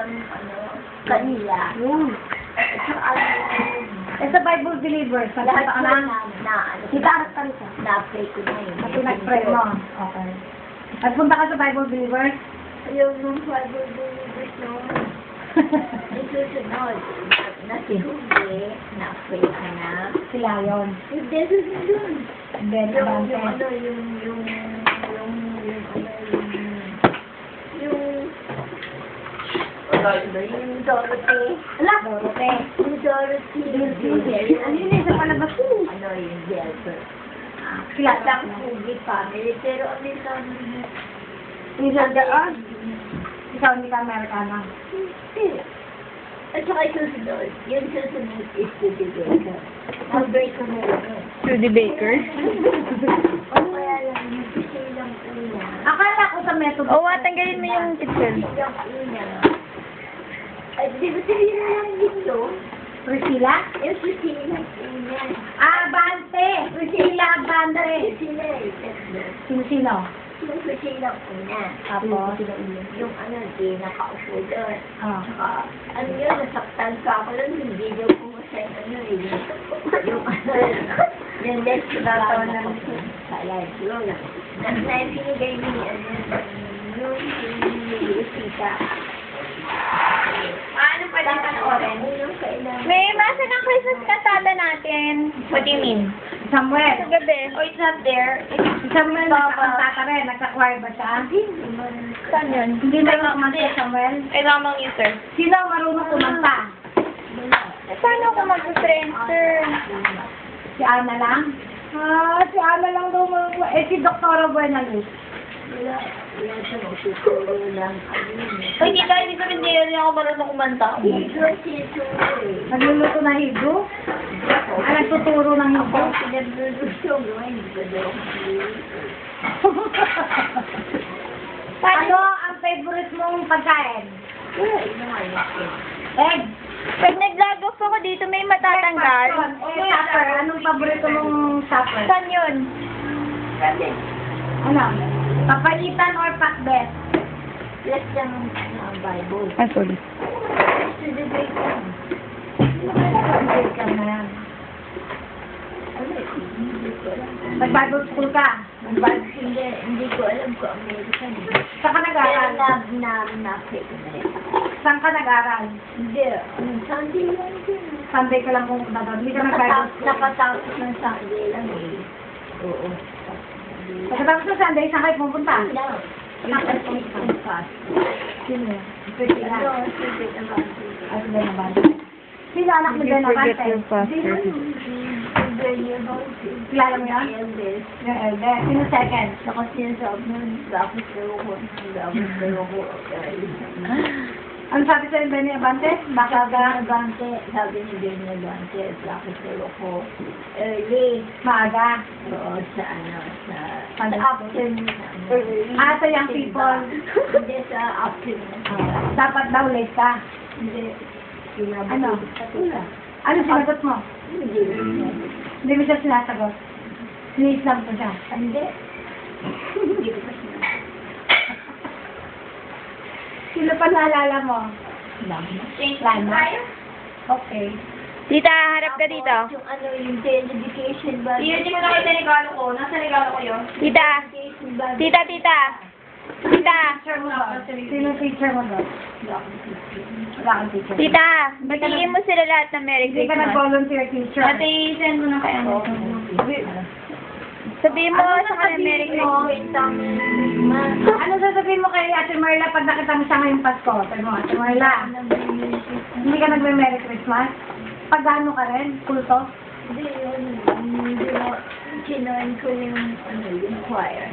ng, kanila. At saka, Sa Bible Believers, lahat nagpunta ka na, na? Kita ka rito. na-apply ko na yun. At pinag-pray mo. Okay. Nagpunta ka sa Bible Believers? Ayaw ng Bible Believers noon. Susunod, nasihugi, na-apply ka na. Sila yun. Hindi, susunod. Ben Yung Abante. Yung Dorothy. Ala, Dorote. Yung Dorothy. Ano yun sa palabas ko? Yung Delbert. Sila At ang Fugi family, pero Amerikano na. Isang daan. Ikaw hindi ka Amerikano. At saka susunod, yung susunod is Fugi Baker. Mag-break ko na yun. Judy Baker. O kaya lang, yung kasi lang una. Akala ko sa method. Oo, tanggalin mo yung picture. Kasi lang una. Ay, di ba sabihin na lang dito? Priscilla? Yung kasi lang una. Ah, Bante. Priscilla Bante. Sila eh, tatlo. Sino-sino? Yung kasi lang una. Tapos? Yung di nakaupo doon. Ah. Saka, yun, nasaktan ka ako lang, hindi daw pumasay, yung next na sa live yun. Na pinigay ni, yung Rosita. Ano pa din panoorin? Yung kailangan. May masa ng Christmas kantada natin. What do you mean? Samuel. Sa gabi. Oh, it's not there. Si Samuel, nagkakanta ka rin. Nagka-choir ba siya? Saan yun? Hindi na kumanta si Samuel. Kailangan mong user. Sino ang marunong kumanta? Paano ako mag-transfer? Si Ana lang? Ah, si Ana lang daw marunong. Eh, si Dr. Buena Luz. Wala siya magtuturo lang. Ay, hindi ka, hindi sabihin hindi rin ako marunong kumanta. Nagluluto na higo? Ah, nagtuturo ng higo? Ano ang favorite mong pagkain? Egg. Pag nag-log off ako dito, may matatanggal. Supper. Anong paborito mong supper? Saan yun? Ano? Papaitan or pakbet? Yes, yung Bible. Ah, sorry. Pakbet ka na yan. Nag-Bible school ka? Hindi ko alam kung American. Saan ka nag-aaral? Na-apply ko na rin. Saan ka nag-aaral? Hindi. Sunday lang din. Sunday ka lang pumunta doon. Hindi ka nag-Bible school. Nakatapos ng Sunday lang eh. Oo. Pagkatapos ng Sunday, saan kayo pumunta? Lang. Yung fast. Sino yan? Priscilla. Ano, sige naman. Ah, si Ben Abante. Sino anak ni Ben Abante? Kilala mo yan? Yung elder. Sino second? Ano sabi sa'yo, Benny Abante? Bakit ka? Sabi ni Benny Abante, bakit ako early? Maaga. Oo, sa Sa afternoon. Ah, sa young people. Hindi sa afternoon. Dapat daw late ka. Hindi. Ano? Ano sinagot mo? Hindi mo siya sinasagot. Siniis lang ko siya. Hindi. Hindi ko pa sinasabi. Sino pa naalala mo? Lana. Okay. Tita, harap ka dito. Yung dedication ba? Hindi mo nakita regalo ko. Nasa regalo ko yun. Tita. Tita. Tita. Teacher mo ba? Sino teacher mo ba? Wala kang teacher. Tita, batiin mo sila lahat ng Merry Hindi ka Christmas. nag-volunteer teacher. Ate, send mo na kaya ano. Sabihin mo sa kanila Merry Christmas. Ano sasabihin mo kay Ate Marla pag nakita mo siya ngayong Pasko? Sabi mo, Ate Marla, hindi ka nagme-Merry Christmas? Pag-ano ka rin? Kulto? Hindi mo. Kinoin ko yung choir.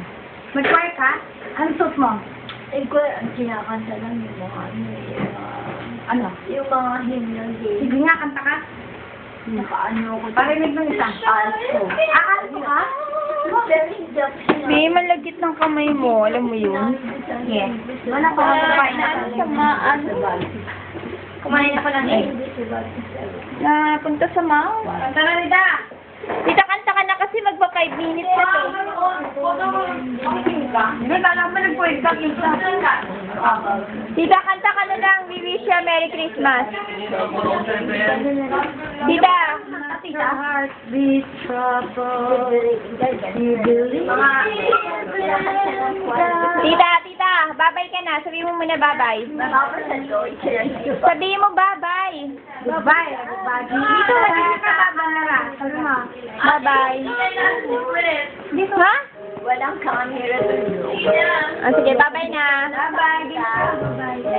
Mag-choir ka? Anong suit mo? Ang kinakanta lang yung mga Ano? yung mga hymnal din. Sige nga, kanta ka. Nakaano ko. Parinig mo isa. Also. Aalto ka? Pero hindi ako May malagkit ng kamay mo, alam mo yun? Yes. Wala pa ako kumain na Kumain ako ng egg. Na punta sa mouth. Tara, Rida! Tita, kanta ka na kasi magpa 5 minutes na to. Hindi, kala mo nag-point ka. Tita, kanta ka na lang. We wish you Merry Christmas. Tita. Tita. Heart beat trouble. You believe. Tita, babay ka na. Sabihin mo muna babay. Sabihin mo babay. Goodbye, everybody. Dito, dito ka babala. Sabi mo. Bye-bye. Dito. Ha? Walang camera doon. Sige, bye-bye na. Bye-bye. Dito. Bye-bye.